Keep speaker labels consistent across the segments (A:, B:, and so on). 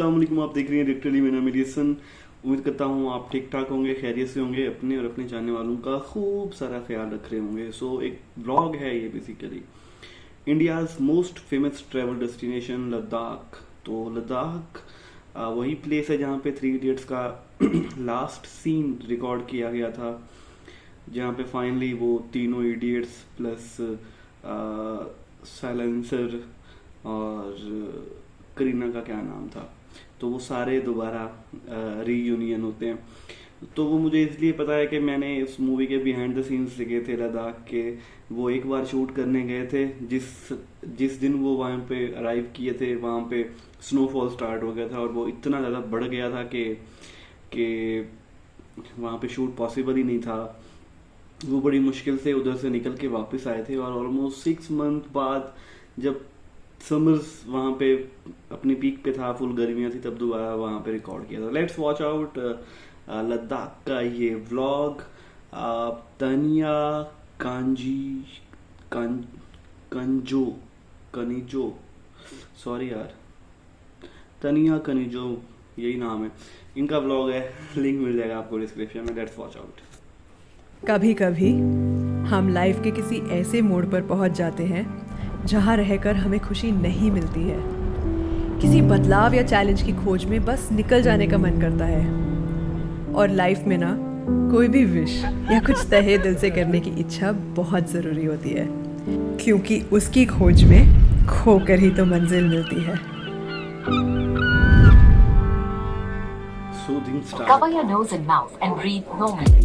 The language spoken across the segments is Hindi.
A: अस्सलाम वालेकुम। आप देख रहे हैं लिटरली मेरा मेडिसन। उम्मीद करता हूँ आप ठीक ठाक होंगे, खैरियत से होंगे, अपने और अपने चाहने वालों का खूब सारा ख्याल रख रहे होंगे। सो एक व्लॉग है ये, basically India's most famous travel destination Ladakh. तो लद्दाख वही प्लेस है जहाँ पे 3 इडियट्स का लास्ट सीन रिकॉर्ड किया गया था, जहाँ पे फाइनली वो तीनों इडियट्स प्लस साइलेंसर और करीना का क्या नाम था, तो वो सारे दोबारा रीयूनियन होते हैं। तो वो मुझे इसलिए पता है कि मैंने इस मूवी के बिहाइंड द सीन्स देखे थे लद्दाख के। वो एक बार शूट करने गए थे, जिस दिन वो वहाँ पे अराइव किए थे वहाँ पे स्नोफॉल स्टार्ट हो गया था और वो इतना ज़्यादा बढ़ गया था कि वहाँ पे शूट पॉसिबल ही नहीं था। वो बड़ी मुश्किल से उधर से निकल के वापस आए थे और ऑलमोस्ट 6 मंथ बाद जब समर्स वहाँ पे अपनी पीक पे था, फुल गर्मियाँ थी, तब दोबारा वहाँ पे रिकॉर्ड किया था। लेट्स वॉच आउट लद्दाख का ये व्लॉग। तनिया कनिजो सॉरी यार, तनिया कनिजो यही नाम है इनका व्लॉग है। लिंक मिल जाएगा आपको डिस्क्रिप्शन में। Let's watch out.
B: कभी कभी हम लाइफ के किसी ऐसे मोड़ पर पहुंच जाते हैं जहां रहकर हमें खुशी नहीं मिलती है। किसी बदलाव या चैलेंज की खोज में बस निकल जाने का मन करता है। और लाइफ में ना कोई भी विश या कुछ तहे दिल से करने की इच्छा बहुत ज़रूरी होती है, क्योंकि उसकी खोज में खोकर ही तो मंजिल मिलती है।
A: Soothing start.
C: Cover your nose and mouth and breathe normally.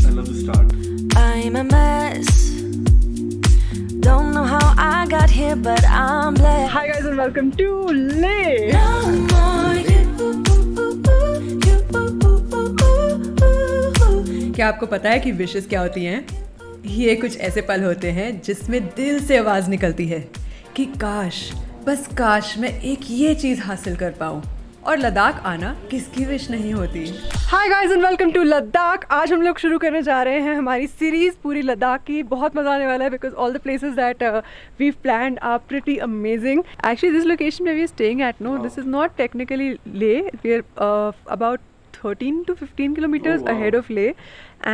A: I love the start.
D: I'm a mess. Don't know how I got here, but I'm blessed.
B: Hi guys and welcome to Leh.
D: No more you.
B: क्या आपको पता है कि विशेस क्या होती हैं? ये कुछ ऐसे पल होते हैं जिसमें दिल से आवाज़ निकलती है कि काश, बस काश मैं एक ये चीज़ हासिल कर पाऊँ। और लद्दाख आना किसकी विश नहीं होती। Hi guys and welcome to Ladakh. आज हम लोग शुरू करने जा रहे हैं हमारी सीरीज़ पूरी लद्दाख की। बहुत मज़ा आने वाला है because all the places that we've planned are pretty amazing. Actually this location where we are staying at, no, this is not technically Leh. We are about 13 to 15 kilometers ahead of Leh,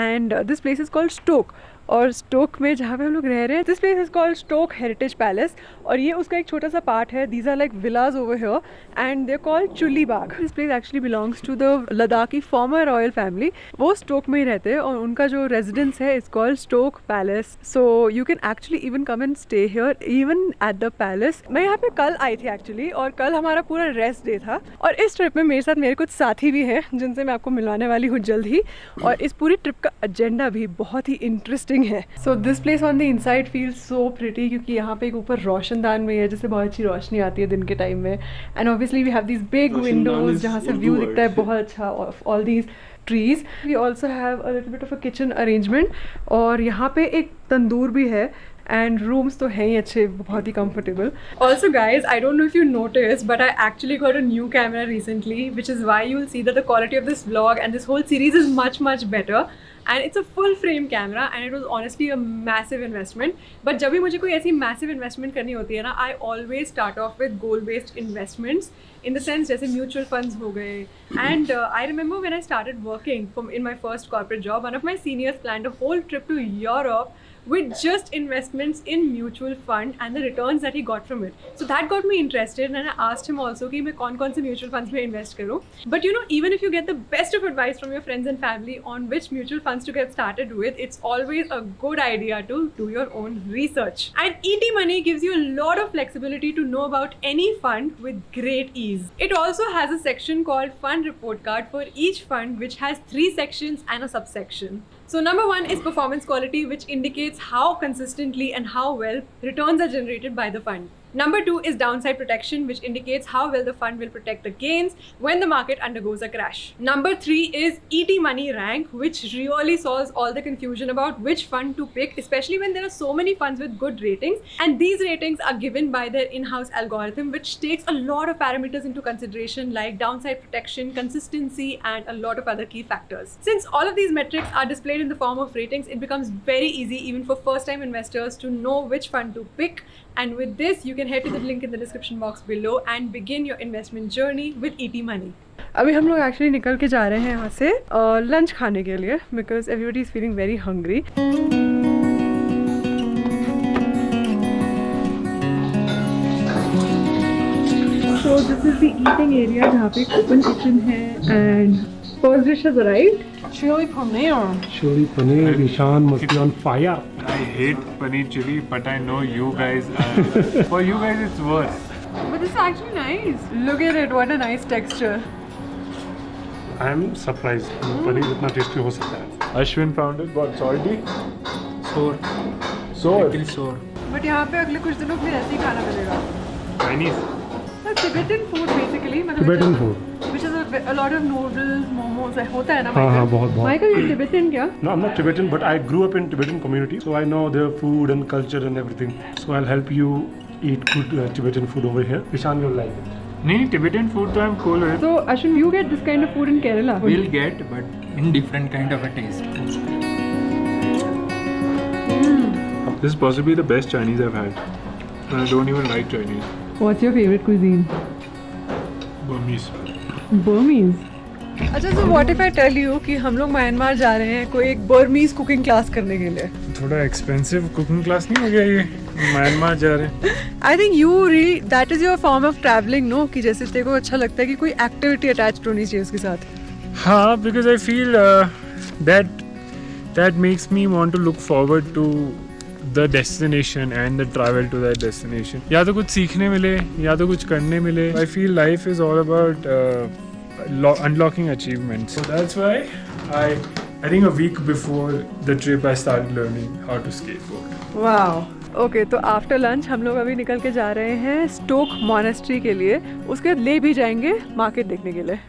B: and this place is called Stoke. और स्टोक में जहाँ पे हम लोग रह रहे हैं, this place is called Stok heritage palace, और ये उसका एक छोटा सा पार्ट है। These are like villages over here and they called Chulli Bagh. This place actually belongs to the Ladakhi former royal family. वो स्टोक में ही रहते हैं और उनका जो रेजिडेंस है is called Stok palace. So you can actually even come and stay here even at the palace. मैं यहाँ पे कल आई थी एक्चुअली, और कल हमारा पूरा रेस्ट डे था। और इस ट्रिप में मेरे साथ मेरे कुछ साथी भी हैं जिनसे मैं आपको मिलवाने वाली हूँ जल्द ही। और इस पूरी ट्रिप का एजेंडा भी बहुत ही इंटरेस्टिंग है। So this place on the inside feels so pretty, क्योंकि यहाँ पे एक ऊपर रोशनदान में है जिससे बहुत अच्छी रोशनी आती है दिन के टाइम में। And obviously we have these big windows जहाँ से व्यू दिखता है बहुत अच्छा of all these trees. We also have a little bit of a kitchen arrangement, और यहाँ पे एक तंदूर भी है। एंड रूम्स तो हैं ही अच्छे, बहुत ही comfortable. Also guys, I don't know if you noticed, but I actually got a new camera recently, which is why you'll see that the quality of this vlog and this whole series is much better. And it's a full frame camera and it was honestly a massive investment. But जब भी मुझे कोई ऐसी massive investment करनी होती है ना, I always start off with goal-based investments. In the sense जैसे mutual funds हो गए. And I remember when I started working in my first corporate job, one of my seniors planned a whole trip to Europe with just investments in mutual fund and the returns that he got from it. So that got me interested, and I asked him also कि मैं कौन-कौन से mutual funds में invest करूँ. But you know, even if you get the best of advice from your friends and family on which mutual funds to get started with, it's always a good idea to do your own research. And ET Money gives you a lot of flexibility to know about any fund with great ease. It also has a section called Fund Report Card for each fund, which has 3 sections and a subsection. So number 1 is performance quality, which indicates how consistently and how well returns are generated by the fund. Number 2 is downside protection, which indicates how well the fund will protect the gains when the market undergoes a crash. Number 3 is ET Money rank, which really solves all the confusion about which fund to pick, especially when there are so many funds with good ratings. And these ratings are given by their in-house algorithm, which takes a lot of parameters into consideration like downside protection, consistency, and a lot of other key factors. Since all of these metrics are displayed in the form of ratings, it becomes very easy even for first-time investors to know which fund to pick. And with this, you can head to the link in the description box below and begin your investment journey with ET Money. अभी हम लोग एक्चुअली निकल के जा रहे हैं यहाँ से लंच खाने के लिए because everybody is feeling very hungry. So this is the eating area जहाँ पे open kitchen है and first dish has arrived. Chili paneer.
E: Chili paneer, Ishan must be on fire.
F: I hate paneer chili, but I know you guys for you guys it's worse.
B: But it's actually nice. Look at it, what a nice texture.
E: I am surprised. Paneer इतना टेस्टी हो सकता है.
F: Ashwin found it, what, salty?
G: Sour.
F: Sour?
G: Little sour.
B: But यहाँ पे अगले कुछ दिनों के लिए ऐसे ही खाना मिलेगा.
E: Chinese.
B: Tibetan food basically.
E: Tibetan food.
B: Which is a lot of noodles, momos. होता है ना
E: हाँ
B: Michael?
E: हाँ बहुत बहुत.
B: Michael, you're Tibetan क्या?
E: No, I'm not Tibetan, but I grew up in Tibetan community, so I know their food and culture and everything. So I'll help you eat good Tibetan food over here. Ishan, you'll like it.
F: नहीं Tibetan food तो I'm cool with.
B: So Ashwin, you get this kind of food in Kerala?
G: We'll get, but in different kind of a taste.
F: This is possibly the best Chinese I've had. And I don't even like Chinese.
B: What's your favorite cuisine?
F: Burmese.
B: Burmese. अच्छा, so what if I tell you कि हम लोग म्यांमार जा रहे हैं कोई एक बर्मीज कुकिंग क्लास करने के लिए?
F: थोड़ा एक्सपेंसिव कुकिंग क्लास नहीं हो गया ये? म्यांमार जा रहे हैं.
B: I think you really that is your form of traveling, no? कि जैसे तेरे को अच्छा लगता है कि कोई एक्टिविटी अटैच्ड होनी चाहिए उसके साथ.
F: हाँ, because I feel that makes me want to look forward to the destination and the travel to that destination. या तो कुछ सीखने मिले या तो कुछ करने मिले. I feel life is all about unlocking achievements. So that's why I think a week before the trip I started learning how to skateboard.
B: Wow. Okay, तो आफ्टर लंच हम लोग अभी निकल के जा रहे हैं स्टोक मॉनेस्ट्री के लिए. उसके बाद ले भी जाएंगे मार्केट देखने के लिए.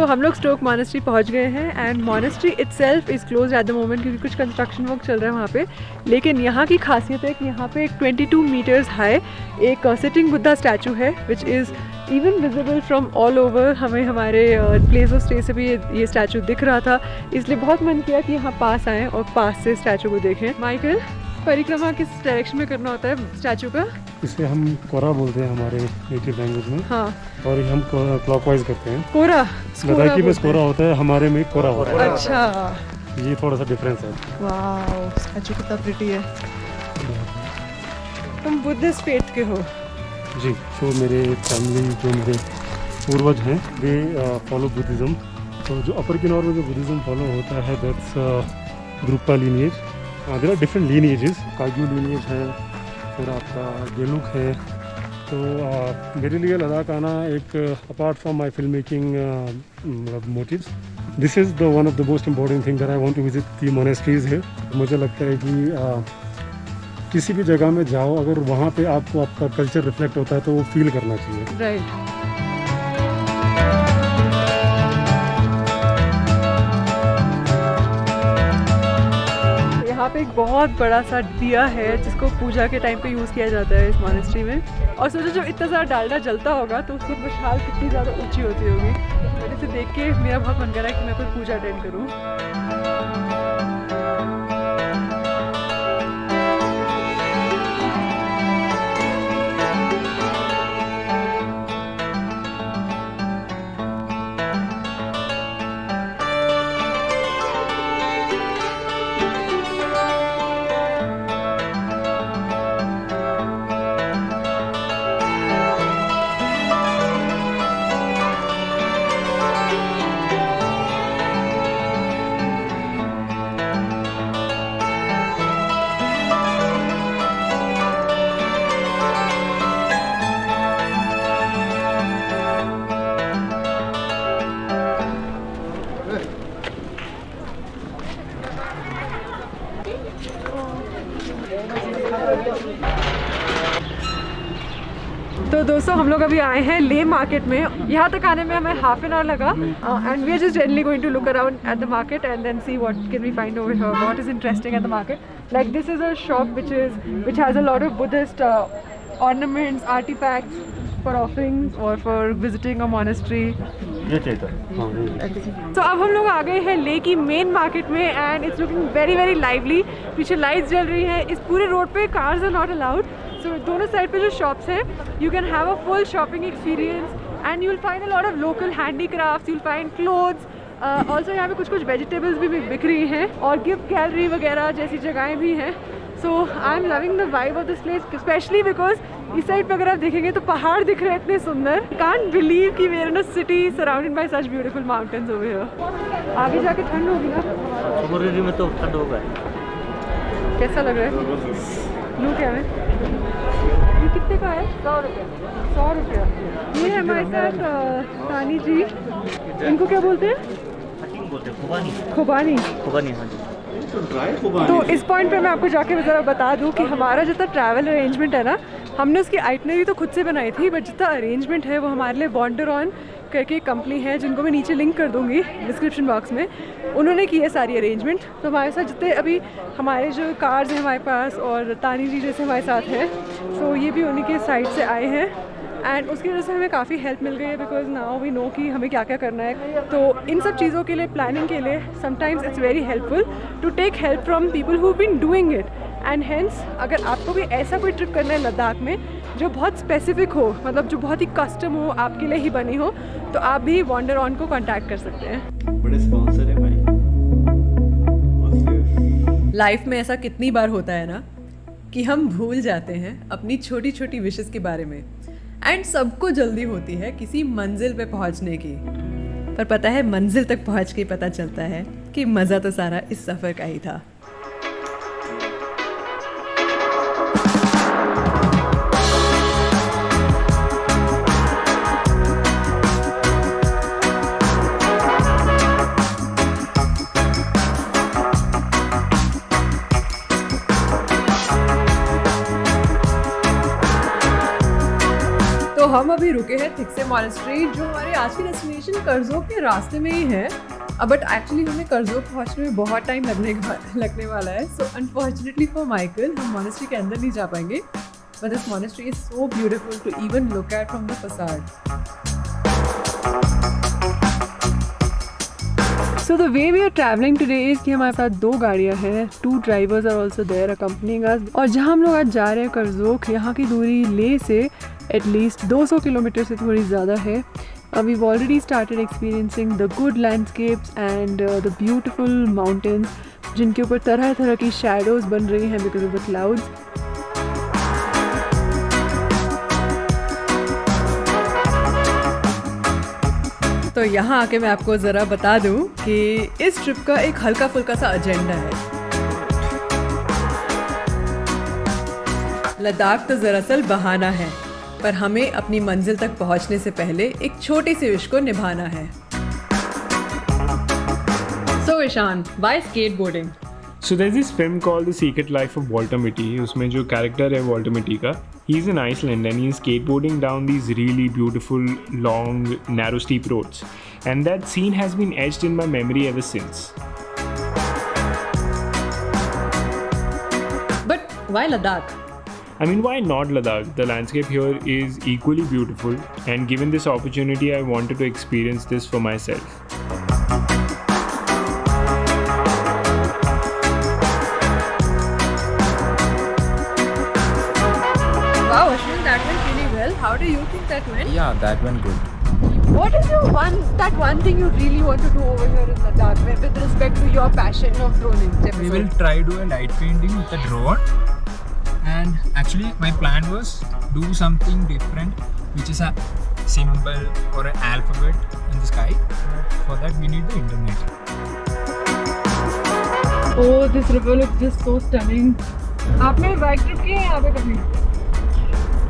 B: हम लोग स्टोक मॉनेस्ट्री पहुंच गए हैं and monastery itself is close at the moment क्योंकि कुछ कंस्ट्रक्शन वर्क चल रहा है वहाँ पे. लेकिन यहाँ की खासियत है कि यहाँ पे एक 22 मीटर्स हाई एक सिटिंग बुद्धा स्टैचू है which is even visible from all over. हमें हमारे प्लेस ऑफ स्टे से भी ये स्टैचू दिख रहा था, इसलिए बहुत मन किया कि यहाँ पास आएँ और पास से स्टैचू को देखें. माइकल, परिक्रमा किस डायरेक्शन में करना होता है स्टैचू का?
E: इसे हम कोरा बोलते हैं हमारे नेटिव लैंग्वेज में.
B: हाँ.
E: और ये हम क्लॉकवाइज करते हैं. कोरा? लद्दाखी में कोरा होता है, हमारे में कोरा होता है.
B: अच्छा,
E: ये थोड़ा सा डिफरेंस है.
B: वाओ, स्टैचू कितना प्रिटी है. तुम बुद्धिस्ट फेथ के हो?
E: जी. तो मेरे फैमिली जो मेरे पूर्वज हैं वे फॉलो बुद्धिज़्म. तो जो अपर किन्नौर में जो बुद्धिज़्म फॉलो होता है that's Drukpa lineage. There are different lineages. Kagyu lineage है, फिर आपका गेलुक है. तो मेरे लिए लद्दाख आना एक apart from my film making motives, this is the one of the most important thing that I want to visit the monasteries है. मुझे लगता है कि किसी भी जगह में जाओ, अगर वहाँ पे आपको आपका कल्चर रिफ्लेक्ट होता है तो वो फील करना चाहिए.
B: राइट. यहाँ पे एक बहुत बड़ा सा दिया है जिसको पूजा के टाइम पे यूज़ किया जाता है इस मॉनेस्ट्री में. और सोचो जब इतना ज़्यादा डालडा जलता होगा तो उसकी मशाल कितनी ज़्यादा ऊंची होती होगी. मैंने इसे देख के मेरा बहुत मन कर रहा है कि मैं कोई पूजा अटेंड करूँ. तो दोस्तों हम लोग अभी आए हैं ले मार्केट में। यहाँ तक आने में हमें हाफ एन आवर लगा and we are just generally going to look around at the market and then see what can we find over here, what is interesting at the market. Like this is a shop which has a lot of Buddhist ornaments, artifacts for offerings or for visiting a monastery. तो अब हम लोग आ गए हैं ले की मेन मार्केट में and it's looking very very lively. पीछे लाइट्स जल रही हैं। इस पूरे रोड पे कार्स आर नॉट अलाउड, सो दोनों साइड पे जो शॉप्स हैं you can have a full shopping experience and you will find a lot of local handicrafts, you will find clothes, also यहाँ पे कुछ वेजिटेबल्स भी बिक रही हैं और गिफ्ट गैलरी वगैरह जैसी जगहें भी हैं। So I am loving the vibe of this place, specially because इस साइड पे अगर आप देखेंगे तो पहाड़ दिख रहे हैं इतने सुंदर। कांट बिलीव कि we are in a city surrounded by such beautiful mountains over here. आगे जाके ठंड होगी ना?
H: सुबह में तो ठंड होगा।
B: कैसा लग रहा है? लू क्या है? ये कितने का है? 100 रुपये। 100 रुपये। ये है हमारे साथ तानी जी, इनको क्या बोलते हैं? खुबानी। खुबानी, हाँ जी। तो इस पॉइंट पे मैं आपको जाके ज़रा बता दूं कि हमारा जितना ट्रैवल अरेंजमेंट है ना, हमने उसकी आइटनरी तो खुद से बनाई थी, बट जितना अरेंजमेंट है वो हमारे लिए वॉन्डरऑन करके कंपनी है जिनको मैं नीचे लिंक कर दूंगी डिस्क्रिप्शन बॉक्स में, उन्होंने की है सारी अरेंजमेंट। तो हमारे साथ जितने अभी हमारे जो कार्स हैं हमारे पास और तानी जी जैसे हमारे साथ हैं, सो ये भी उन्हीं के साइड से आए हैं एंड उसकी वजह से हमें काफ़ी हेल्प मिल गई है बिकॉज नाउ वी नो कि हमें क्या क्या करना है। तो इन सब चीज़ों के लिए, प्लानिंग के लिए sometimes it's very helpful to take help from people who been doing it and hence अगर आपको भी ऐसा कोई ट्रिप करना है लद्दाख में जो बहुत स्पेसिफिक हो, मतलब जो बहुत ही कस्टम हो, आपके लिए ही बनी हो, तो आप भी वॉन्डरऑन को कॉन्टैक्ट कर सकते हैं।
A: बड़े स्पॉन्सर है भाई।
B: लाइफ में ऐसा कितनी बार होता है ना कि हम भूल जाते हैं अपनी छोटी छोटी विशेस के बारे में एंड सबको जल्दी होती है किसी मंजिल पे पहुंचने की, पर पता है मंजिल तक पहुंच के पता चलता है कि मज़ा तो सारा इस सफ़र का ही था। तो हम अभी रुके हैं थिक्से मॉनेस्ट्री जो हमारे आज की डेस्टिनेशन करजोक के रास्ते में ही है। बट एक्चुअली हमें करजोक पहुंचने में बहुत टाइम लगने वाला है। सो अनफॉर्चुनेटली फॉर माइकल हम मॉनेस्ट्री के अंदर नहीं जा पाएंगे, but this monastery is so beautiful to even look at from the facade. So the way we are traveling today is कि हमारे पास 2 गाड़ियाँ हैं, 2 drivers are also there accompanying us। और जहाँ हम लोग आज जा रहे हैं करजोक, यहाँ की दूरी ले से एटलीस्ट 200 किलोमीटर से थोड़ी ज़्यादा है। We've already started experiencing the good landscapes and the beautiful mountains जिनके ऊपर तरह तरह की shadows बन रही हैं because of the clouds। तो यहाँ आके मैं आपको ज़रा बता दूँ कि इस ट्रिप का एक हल्का फुल्का सा एजेंडा है। लद्दाख तो दरअसल बहाना है, पर हमें अपनी मंजिल तक पहुँचने से पहले एक छोटी सी विश को निभाना है। So Ishan, why skateboarding?
F: So there's this film called The Secret Life of Walter Mitty. उसमें जो कैरेक्टर है Walter Mitty का, he's in Iceland and he's skateboarding down these really beautiful, long, narrow, steep roads. And that scene has been etched in my memory ever since.
B: But why Ladakh?
F: I mean, why not Ladakh? The landscape here is equally beautiful, and given this opportunity, I wanted to experience this for myself.
B: Wow, Ashwin, that went really well. How do you think that went?
G: Yeah, that went good.
B: What is that one thing you really want to do over here in Ladakh with respect to your passion of droning?
G: We will try to do a light painting with a drone. And actually, my plan was do something different, which is a symbol or an alphabet in the sky. For that, we need the internet.
B: Oh, this river looks just so stunning. आपने बाइक ट्रिप की है यहाँ पे कभी?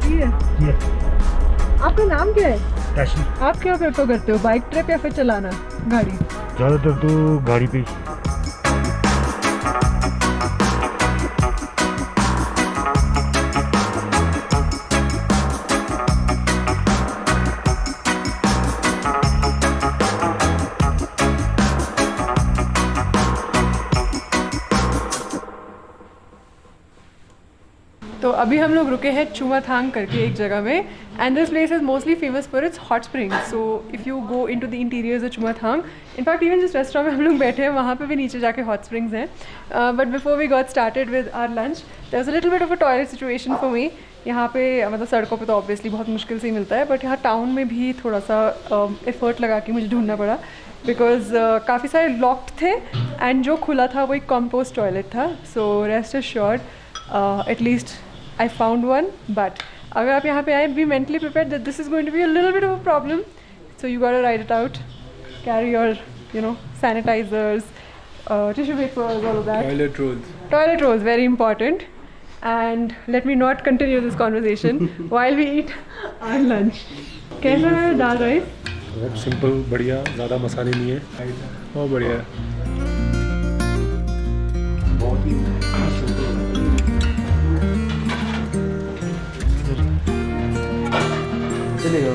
B: की है? आपका नाम क्या है?
E: कैशी।
B: आप क्या करते हो, बाइक ट्रिप या फिर चलाना गाड़ी?
E: ज़्यादातर तो गाड़ी पे।
B: तो अभी हम लोग रुके हैं चुमाथांग करके एक जगह में, and this place is mostly famous for its hot springs. So if you go in to the interiors of Chumathang, in fact even जिस रेस्टोरेंट में हम लोग बैठे हैं वहाँ पे भी नीचे जाके हॉट स्प्रिंग्स हैं. But before we got started with our lunch, there was a little bit of a toilet situation for me. यहाँ पे मतलब सड़कों पे तो ऑब्वियसली बहुत मुश्किल से ही मिलता है, बट यहाँ टाउन में भी थोड़ा सा एफर्ट लगा के मुझे ढूंढना पड़ा, बिकॉज काफ़ी सारे लॉक्ड थे एंड जो खुला था वो एक कंपोस्ट टॉयलेट था. So rest assured at least I found one, but अगर आप यहाँ पे आए, be mentally prepared that this is going to be a little bit of a problem. So you gotta write it out. Carry your, sanitizers, tissue papers, all of that.
F: Toilet rolls.
B: Toilet rolls, very important. And let me not continue this conversation while we eat our lunch. कैसा है दाल राइस?
E: बहुत सिंपल, बढ़िया, ज़्यादा मसाले नहीं है,
F: बहुत बढ़िया है.
A: बहुत ही चलेगा.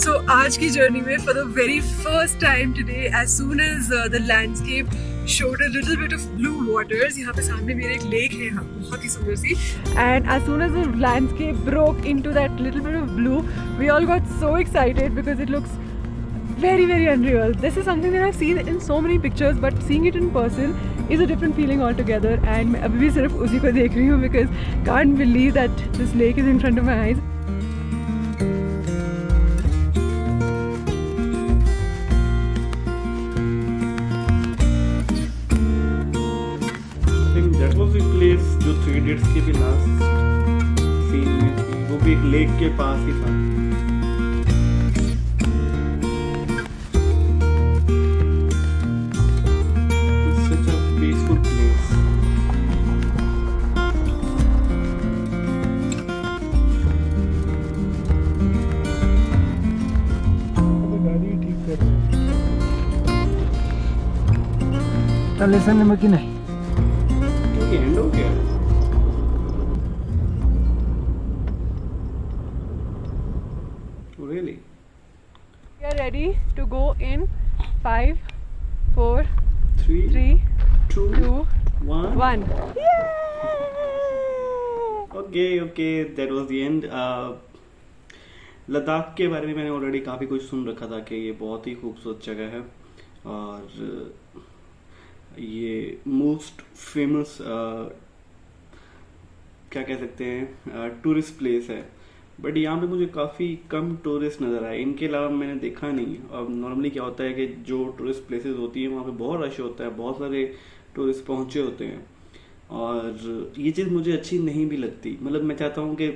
B: So आज की जर्नी में for the very first time today, as soon as the landscape showed a little bit of blue waters, यहाँ पे सामने मेरे एक लेक है बहुत ही सुंदर सी, and as soon as the landscape broke into that little bit of blue, we all got so excited because it looks very very unreal. This is something that I've seen in so many pictures, but seeing it in person is a different feeling altogether. And मैं अभी भी सिर्फ उसी को देख रही हूँ because can't believe that this lake is in front of my eyes.
A: That was the place जो 3 Idiots के भी लास्ट सीन में थी, वो भी एक लेक के पास ही था. Such a peaceful place.
F: गाड़ी ठीक कर रहे हैं.
G: लेसन में कि नहीं
A: एंड हो गया. Really?
B: We are ready to go in 5, 4,
A: 3,
B: 3,
A: 2,
B: 2,
A: 1.
B: 1.
A: Okay, that was the end. Ladakh के बारे में मैंने ऑलरेडी काफ़ी कुछ सुन रखा था कि ये बहुत ही खूबसूरत जगह है और ये मोस्ट फेमस क्या कह सकते हैं टूरिस्ट प्लेस है. बट यहाँ पे मुझे काफ़ी कम टूरिस्ट नज़र आए. इनके अलावा मैंने देखा नहीं. अब नॉर्मली क्या होता है कि जो टूरिस्ट प्लेसेस होती हैं वहाँ पे बहुत रश होता है, बहुत सारे टूरिस्ट पहुँचे होते हैं और ये चीज़ मुझे अच्छी नहीं भी लगती. मतलब मैं चाहता हूँ कि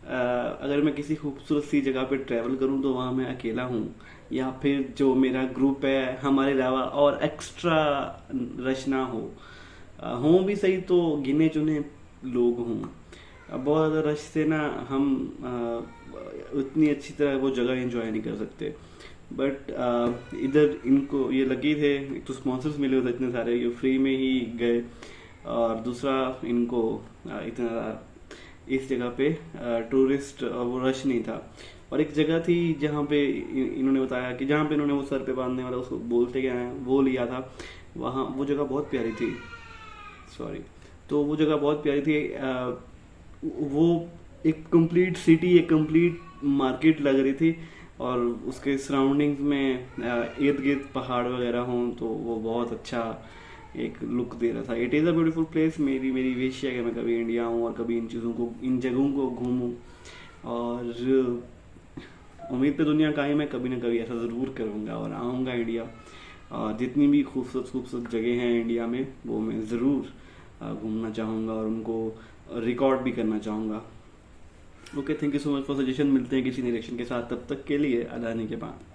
A: अगर मैं किसी खूबसूरत सी जगह पे ट्रैवल करूँ तो वहाँ मैं अकेला हूँ या फिर जो मेरा ग्रुप है हमारे अलावा और एक्स्ट्रा रश ना हो भी सही तो गिने चुने लोग हों. बहुत ज़्यादा रश से ना हम उतनी अच्छी तरह वो जगह एंजॉय नहीं कर सकते. बट इधर इनको ये लगी थे, एक तो स्पॉन्सर्स मिले होते इतने सारे, ये फ्री में ही गए और दूसरा इनको इतना इस जगह पे टूरिस्ट वो रश नहीं था. और एक जगह थी जहाँ पे इन्होंने बताया कि जहाँ पे इन्होंने वो सर पे बांधने वाला उसको बोलते क्या है वो लिया था, वहाँ वो जगह बहुत प्यारी थी. तो वो जगह बहुत प्यारी थी. वो एक कंप्लीट सिटी, एक कंप्लीट मार्केट लग रही थी और उसके सराउंडिंग्स में इर्द गिर्द पहाड़ वगैरह हों तो वो बहुत अच्छा एक लुक दे रहा था. It is a beautiful place. मेरी विश है कि मैं कभी इंडिया आऊँ और कभी इन जगहों को घूमूँ और उम्मीद पे दुनिया का ही मैं कभी ना कभी ऐसा ज़रूर करूँगा और आऊँगा इंडिया. जितनी भी खूबसूरत जगह हैं इंडिया में वो मैं ज़रूर घूमना चाहूँगा और उनको रिकॉर्ड भी करना चाहूँगा. Okay, thank you so much for suggestion. मिलते हैं किसी डायरेक्शन के साथ, तब तक के लिए अदानी के बाद.